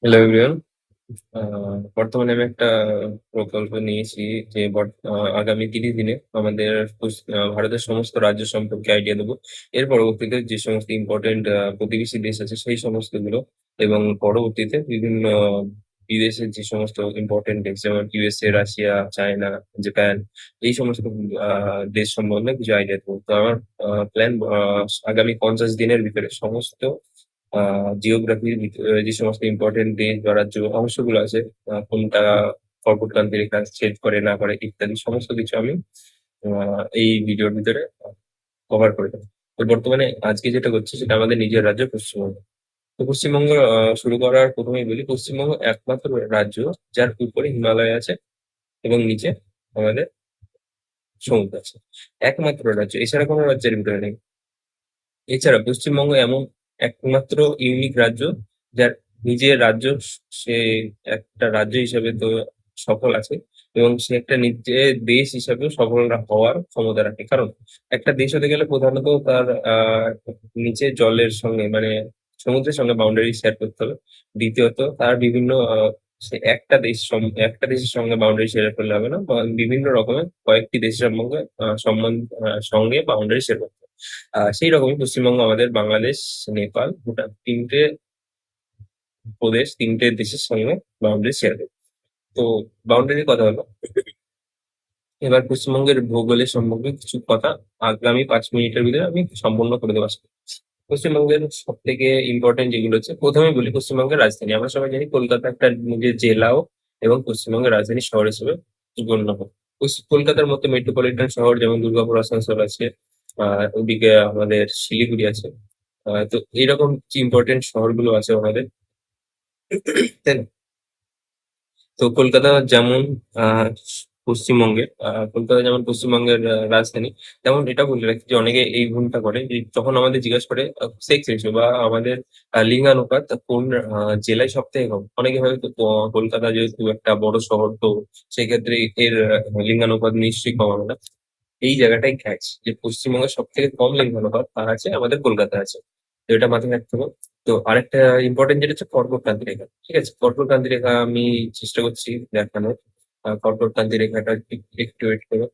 Hello everyone. বর্তমানে আমি একটা প্রকল্প নিয়েছি যে আগামী 30 দিনে আমাদের ভারতের সমস্ত রাজ্য সম্পর্কে আইডিয়া দেবো। এর পরবর্তীতে যে সমস্ত ইম্পর্টেন্ট প্রতিবেশী দেশ আছে সেই সমস্তগুলো, এবং পরবর্তীতে বিভিন্ন বিদেশের যে সমস্ত ইম্পর্টেন্ট দেশ যেমন ইউএসএ, রাশিয়া, চায়না, জাপান, এই সমস্ত দেশ সম্বন্ধে কিছু আইডিয়া দেবো। তো আমার প্ল্যান আগামী 50 দিনের ভিতরে সমস্ত জিওগ্রাফির যে সমস্ত ইম্পর্টেন্ট দেশ বা রাজ্য অংশগুলো আছে, কোনটা কর্কটক্রান্তি রেখা ছেদ করে না করে ইত্যাদি সমস্ত কিছু আমি এই ভিডিওর ভিতরে কভার করে দেবো। তো বর্তমানে আজকে যেটা করছি সেটা আমাদের নিজের রাজ্য পশ্চিমবঙ্গ। তো পশ্চিমবঙ্গ শুরু করার প্রথমেই বলি, পশ্চিমবঙ্গ একমাত্র রাজ্য যার উপরে হিমালয় আছে এবং নিচে আমাদের সমুদ্র আছে। একমাত্র রাজ্য, এছাড়া কোনো রাজ্যের ভিতরে নেই। এছাড়া পশ্চিমবঙ্গ এমন একমাত্র ইউনিক রাজ্য যার নিজের রাজ্য, সে একটা রাজ্য হিসেবে তো সফল আছে, এবং সে একটা নিজের দেশ হিসাবেও সফল হওয়ার ক্ষমতা রাখে। কারণ একটা দেশ হতে গেলে প্রধানত তার নিচে জলের সঙ্গে মানে সমুদ্রের সঙ্গে বাউন্ডারি শেয়ার করতে হবে। দ্বিতীয়ত তার বিভিন্ন সে একটা দেশের সঙ্গে বাউন্ডারি শেয়ার করলে হবে না, বা বিভিন্ন রকমের কয়েকটি দেশের সঙ্গে সঙ্গে বাউন্ডারি শেয়ার করতে হবে। সেই রকমই পশ্চিমবঙ্গ আমাদের বাংলাদেশ, নেপাল, ভুটান তিনটে দেশের সঙ্গে বাউন্ডারি শেয়ার করে। তো বাউন্ডারির কথা হলো, এবার পশ্চিমবঙ্গের ভূগোলের সম্পর্কে কিছু কথা আগামী 5 মিনিটের ভিতরে আমি সম্পূর্ণ করে দেবো আশা করি। পশ্চিমবঙ্গের সব থেকে ইম্পর্টেন্ট যেগুলো হচ্ছে, প্রথমে বলি পশ্চিমবঙ্গের রাজধানী। আমরা সবাই জানি কলকাতা একটা নিজের জেলাও এবং পশ্চিমবঙ্গের রাজধানী শহর হিসেবে গণ্য হয়। কলকাতার মধ্যে মেট্রোপলিটন শহর যেমন দুর্গাপুর, আসানসোল আছে, ওদিকে আমাদের শিলিগুড়ি আছে। তো এইরকম যে ইম্পর্টেন্ট শহরগুলো আছে আমাদের, তাই না? তো কলকাতা যেমন পশ্চিমবঙ্গের রাজধানী, তেমন এটা বলে রাখি যে অনেকে এই ভুলটা করে যে যখন আমাদের জিজ্ঞাসা করে সেক্স রেশিও বা আমাদের লিঙ্গানুপাত কোন জেলায় সব থেকে কম, অনেকে হয়তো কলকাতা যেহেতু একটা বড় শহর, তো সেক্ষেত্রে এর লিঙ্গানুপাত নিশ্চয়ই কম হবে না। এই জায়গাটাই ক্যাচ, যে পশ্চিমবঙ্গের সব থেকে কম লিঙ্গানুপাত তার আছে আমাদের কলকাতা আছে। তো এটা মাথায় রাখতে হবে। তো আরেকটা ইম্পর্টেন্ট যেটা হচ্ছে কর্কটক্রান্তি রেখা। ঠিক আছে, কর্কটক্রান্তি রেখা আমি চেষ্টা করছি দেখানোর। কর্কটক্রান্তি রেখাটা একটু ওয়েট করো।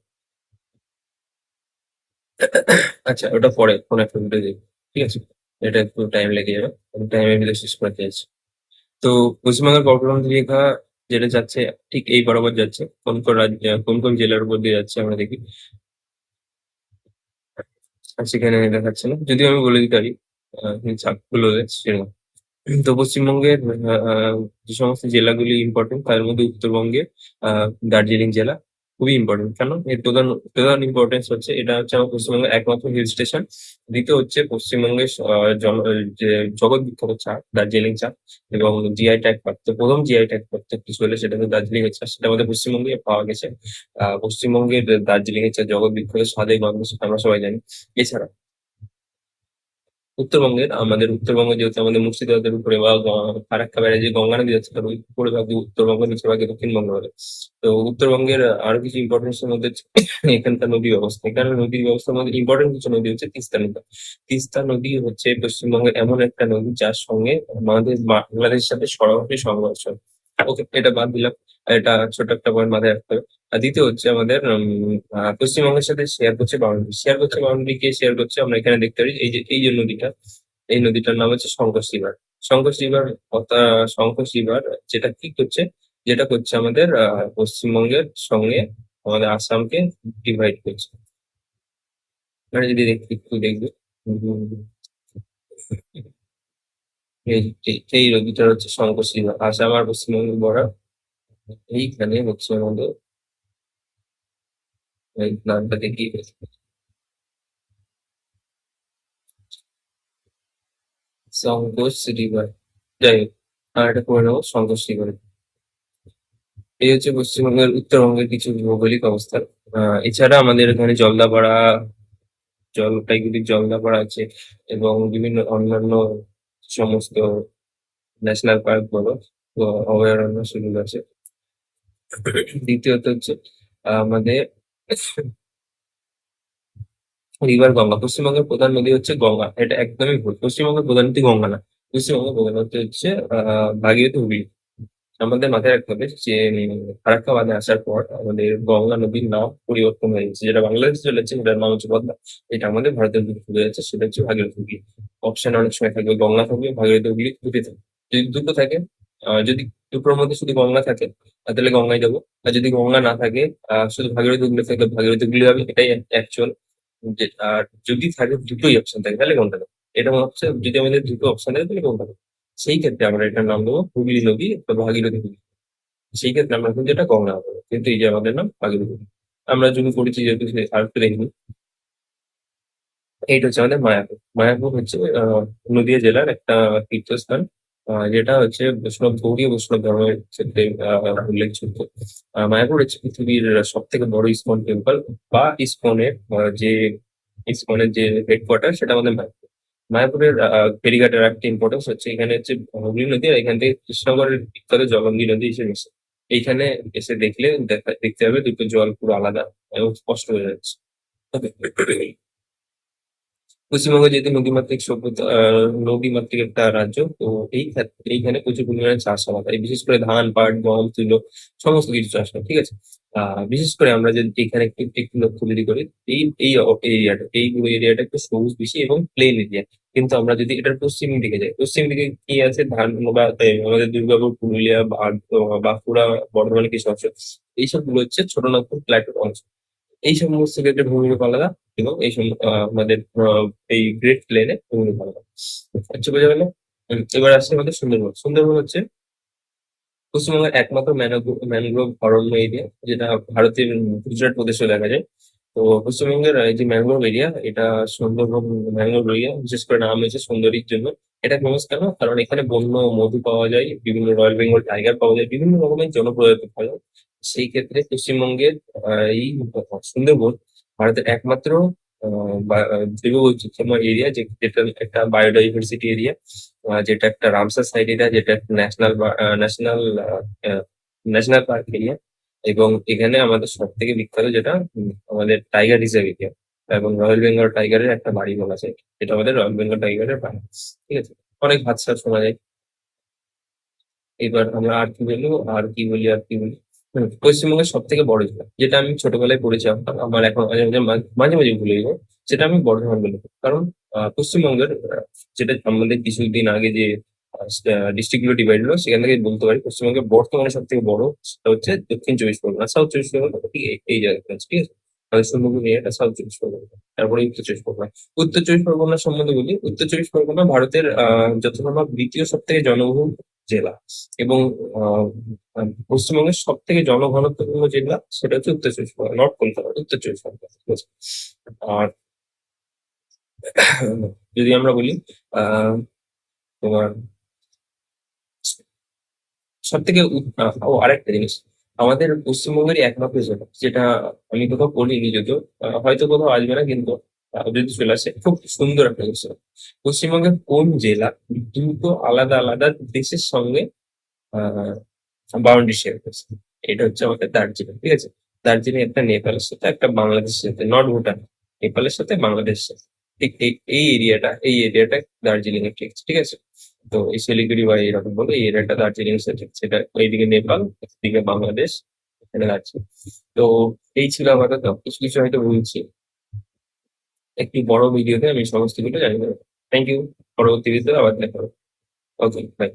আচ্ছা, ওটা পরে কোনো একটা ভিডিও দেখবো। ঠিক আছে, এটা একটু টাইম লেগে যাবে, আমি টাইমের ভিতরে শেষ করতে চাইছি। তো পশ্চিমবঙ্গের কর্কটক্রান্তি রেখা যেটা যাচ্ছে ঠিক এই বরাবর যাচ্ছে, কোন কোন জেলার উপর দিয়ে যাচ্ছে আমরা দেখি। আর সেখানে দেখাচ্ছে না, যদিও আমি বলে দিতে পারি চাপগুলো সেরকম। তো পশ্চিমবঙ্গের যে সমস্ত জেলাগুলি ইম্পর্টেন্ট, তার মধ্যে উত্তরবঙ্গের দার্জিলিং জেলা খুবই ইম্পর্টেন্ট। কেন? এর প্রধান প্রধান ইম্পর্টেন্স হচ্ছে এটা হচ্ছে আমার পশ্চিমবঙ্গের একমাত্র হিল স্টেশন। দ্বিতীয় হচ্ছে পশ্চিমবঙ্গের যে জগৎ বিখ্যাত চা, দার্জিলিং চা, এবং জিআই ট্যাগ প্রাপ্ত প্রথম জিআই ট্যাগ প্রাপ্ত কিছু হলে সেটা তো দার্জিলিং এর চা, সেটা আমাদের পশ্চিমবঙ্গে পাওয়া গেছে। পশ্চিমবঙ্গের দার্জিলিং এর চা জগৎ বিখ্যাত, স্বাদে গন্ধ, সেটা আমরা সবাই জানি। এছাড়া উত্তরবঙ্গে যেহেতু আমাদের মুর্শিদাবাদের উপরে বা ফারাক্কা ব্যারেজে গঙ্গা নদী আছে, তার উপরে ভাগে উত্তরবঙ্গ, নিচে ভাগে দক্ষিণবঙ্গ বলে। তো উত্তরবঙ্গের আরো কিছু ইম্পর্টেন্স এর মধ্যে হচ্ছে এখানকার নদী ব্যবস্থা। এখানে নদী ব্যবস্থার মধ্যে ইম্পর্টেন্ট কিছু নদী হচ্ছে তিস্তা নদী। তিস্তা নদী হচ্ছে পশ্চিমবঙ্গের এমন একটা নদী যার সঙ্গে আমাদের বাংলাদেশের সাথে সরাসরি সংঘর্ষ। ওকে, এটা বাদ দিলাম। এটা ছোট একটা পয়েন্ট মাথায় রাখতে হবে। আর দ্বিতীয় হচ্ছে আমাদের পশ্চিমবঙ্গের সাথে শেয়ার করছে বাউন্ডারি কে শেয়ার করছে আমরা এখানে দেখতে পারি। এই যে নদীটা, এই নদীটার নাম হচ্ছে শঙ্কর শিবার। শঙ্কর শিবার শঙ্কর শিবার যেটা করছে আমাদের পশ্চিমবঙ্গের সঙ্গে আমাদের আসামকে ডিভাইড করছে। মানে যদি একটু দেখবে, উম, এই নদীটার হচ্ছে শঙ্কর শিবার, আসাম আর পশ্চিমবঙ্গের বর্ডার এইখানে হচ্ছে আমাদের। এই নামটা দেখি, শঙ্কর রিভার। যাই হোক, আর এটা করে নেবো শঙ্কর রিভার। এই হচ্ছে পশ্চিমবঙ্গের উত্তরবঙ্গের কিছু ভৌগোলিক অবস্থান। এছাড়া আমাদের এখানে জলপাইগুড়ির জলদাপাড়া আছে, এবং বিভিন্ন অন্যান্য সমস্ত ন্যাশনাল পার্ক বলো, তো অভয়ারণ্য সেগুলো আছে। দ্বিতীয়ত হচ্ছে আমাদের রিভার গঙ্গা। পশ্চিমবঙ্গের প্রধান নদী হচ্ছে গঙ্গা, এটা একদমই ভুল। পশ্চিমবঙ্গের প্রধান নদী গঙ্গা না, পশ্চিমবঙ্গ প্রধানত হচ্ছে ভাগীরথী হুগলি। আমাদের মাথায় রাখতে হবে যে ফারাক্কা বাঁধে আসার পর আমাদের গঙ্গা নদীর নাম পরিবর্তন হয়ে গেছে, যেটা বাংলাদেশে চলেছে সেটার নাম হচ্ছে পদ্মা। এটা আমাদের ভারতের দিকে চলে যাচ্ছে, সেটা হচ্ছে ভাগীরথী হুগলি। অপশন অনেক সময় থাকবে গঙ্গা থাকবে, ভাগীরথী হুগলি, দুটি থাকবে। যদি দুটো থাকে, যদি দুটোর মধ্যে শুধু গঙ্গা থাকে তাহলে গঙ্গায় যাবো। আর যদি গঙ্গা না থাকে, শুধু ভাগীরথী হুগলি থাকলে ভাগীরথী হুগলি হবে, এটাই অ্যাকচুয়াল। আর যদি থাকে দুটোই অপশন থাকে তাহলে কোনটা দেবো? এটা হচ্ছে যদি আমাদের দুটো অপশন থাকে তাহলে কোনটা দেবো? সেই ক্ষেত্রে আমরা এটার নাম দেবো হুগলি নদী বা ভাগীরথী হুগলি। সেই ক্ষেত্রে আমরা কিন্তু এটা গঙ্গা হবে, কিন্তু এই যে আমাদের নাম ভাগীরথী। আমরা যদি পড়েছি যেহেতু আর একটু দেখবো, এইটা হচ্ছে আমাদের মায়াপুর। মায়াপুর হচ্ছে নদীয়া জেলার একটা তীর্থস্থান, যেটা হচ্ছে বৈষ্ণব গৌড়ীয় বৈষ্ণব ধর্মের ক্ষেত্রে উল্লেখযোগ্য। মায়াপুর হচ্ছে পৃথিবীর সব থেকে বড় ইসকন টেম্পল, বা ইসকনের ইসকনের যে হেডকোয়ার্টার সেটা আমাদের মায়াপুর। মায়াপুরের ফেরিঘাটের একটা ইম্পর্টেন্স হচ্ছে, এখানে হচ্ছে হুগলি নদী আর এখান থেকে কৃষ্ণনগরের বিখ্যাত জলঙ্গি নদী এসে মিশে। এইখানে এসে দেখলে দেখতে হবে দুটো জল পুরো আলাদা এবং স্পষ্ট হয়ে যাচ্ছে। পশ্চিমবঙ্গ যেহেতু নদীমাতৃক সভ্যতা, নদীমাতৃক একটা রাজ্য, তো এইখানে প্রচুর পরিমাণে চাষ আবাদ হয়, বিশেষ করে ধান, পাট, গম, তুলো, সমস্ত কিছু চাষ হয়, ঠিক আছে। বিশেষ করে আমরা যে এখানে একটু একটু লক্ষ্য যদি করি, এই এই এরিয়াটা, এই পুরো এরিয়াটা একটু সবুজ বেশি এবং প্লেন এরিয়া। কিন্তু আমরা যদি এটার পশ্চিম দিকে যাই, পশ্চিম দিকে কি আছে? ধান বা আমাদের দুর্গাপুর, পুরুলিয়া, বাঁকুড়া, বর্ধমানে কিছু অংশ, এইসব গুলো হচ্ছে ছোটনাগপুর প্ল্যাটের অংশ। এই সমস্ত ক্ষেত্রে ভূমিরূপ আলাদা, এবং আমাদের এই গ্রেট প্লেনে ভূমিরূপ আলাদা। আচ্ছা, বোঝা গেল? এবার আসছে আমাদের সুন্দরবন। সুন্দরবন হচ্ছে পশ্চিমবঙ্গের একমাত্র ম্যানগ্রোভ অরণ্য এরিয়া, যেটা ভারতের গুজরাট প্রদেশে দেখা যায়। তো পশ্চিমবঙ্গের এই যে ম্যানগ্রোভ এরিয়া, এটা সুন্দরবন ম্যানগ্রোভ এরিয়া বিশেষ করে নাম হয়েছে সৌন্দর্যের জন্য। এটা ফেমাস কেন? কারণ এখানে বন্য মধু পাওয়া যায়, বিভিন্ন রয়্যাল বেঙ্গল টাইগার পাওয়া যায়, বিভিন্ন রকমের জনপ্রজাতি পাওয়া যায়। সেই ক্ষেত্রে পশ্চিমবঙ্গের এই সুন্দরবন ভারতের একমাত্র জৈববৈচিত্র্যময় এরিয়া, যেটা একটা বায়োডাইভার্সিটি এরিয়া, যেটা একটা রামসার সাইট এরিয়া, যেটা একটা ন্যাশনাল ন্যাশনাল পার্ক এরিয়া। এবং এখানে আমাদের সব থেকে বিখ্যাত যেটা আমাদের টাইগার রিজার্ভ এরিয়া, এবং রয়্যাল বেঙ্গল টাইগারের একটা বাড়ি বলা যায়, এটা আমাদের রয়্যাল বেঙ্গল টাইগারের বাড়ি। ঠিক আছে, অনেক হাদসা শোনা যায়। এবার আমরা আর কি বলবো, আর কি বলি। পশ্চিমবঙ্গের সব থেকে বড় জেলা, যেটা আমি ছোটবেলায় পড়েছিলাম, আমার এখন মাঝে মাঝে ভুলে যাবো, সেটা আমি বর্ধমান বলে থাকি। কারণ পশ্চিমবঙ্গের যেটা আমাদের কিছুদিন আগে যে ডিস্ট্রিক্ট গুলো ডিভাইড হলো, সেখান থেকে বলতে পারি পশ্চিমবঙ্গের বর্তমানে সব থেকে বড় সেটা হচ্ছে দক্ষিণ চব্বিশ পরগনা, সাউথ চব্বিশ পরগনা ঠিক এই জায়গাটা আছে, ঠিক আছে। আমাদের সুন্দরবন এরিয়াটা সাউথ চব্বিশ পরগনা, তারপরে উত্তর চব্বিশ পরগনা। উত্তর চব্বিশ পরগনার সম্বন্ধে বলি, উত্তর চব্বিশ পরগনা ভারতের যত সম্ভব দ্বিতীয় সব থেকে জনবহুল জেলা, এবং আহ, পশ্চিমবঙ্গের সব থেকে জনঘনত্বপূর্ণ জেলা সেটা হচ্ছে উত্তর চব্বিশ পরগনা, নর্থ কলকাতা, উত্তর চব্বিশ পরগনা, ঠিক আছে। আর যদি আমরা বলি আহ তোমার সব থেকে ও আরেকটা জিনিস, আমাদের পশ্চিমবঙ্গেরই একমাত্র জেলা, যেটা আমি কোথাও পড়িনি যদিও, হয়তো কোথাও আসবে না, কিন্তু যদি চলে আসে, খুব সুন্দর একটা বিষয়। পশ্চিমবঙ্গের কোন জেলা দুটো আলাদা আলাদা দেশের সঙ্গে আহ বাউন্ডারি শেয়ার করছে? এটা হচ্ছে আমাদের দার্জিলিং, ঠিক আছে। দার্জিলিং একটা নেপালের সাথে, একটা বাংলাদেশের সাথে, নট ভুটান, নেপালের সাথে বাংলাদেশের সাথে। ঠিক এই এরিয়াটা দার্জিলিং এর, ঠিক ঠিক আছে। তো এই শিলিগুড়ি বা এরকম বলো, এই এরিয়াটা দার্জিলিং এর সাথে, সেটা এইদিকে নেপাল, এদিকে বাংলাদেশ, এখানে দার্জিলিং। তো এই ছিল আপাতত, কিছু কিছু হয়তো বলছি। একটি বড় ভিডিওতে আমি সমস্ত কিছু জানিয়ে দেবো। Thank you. পরবর্তী ভিডিওতে আবার দেখা হবে। Okay, by.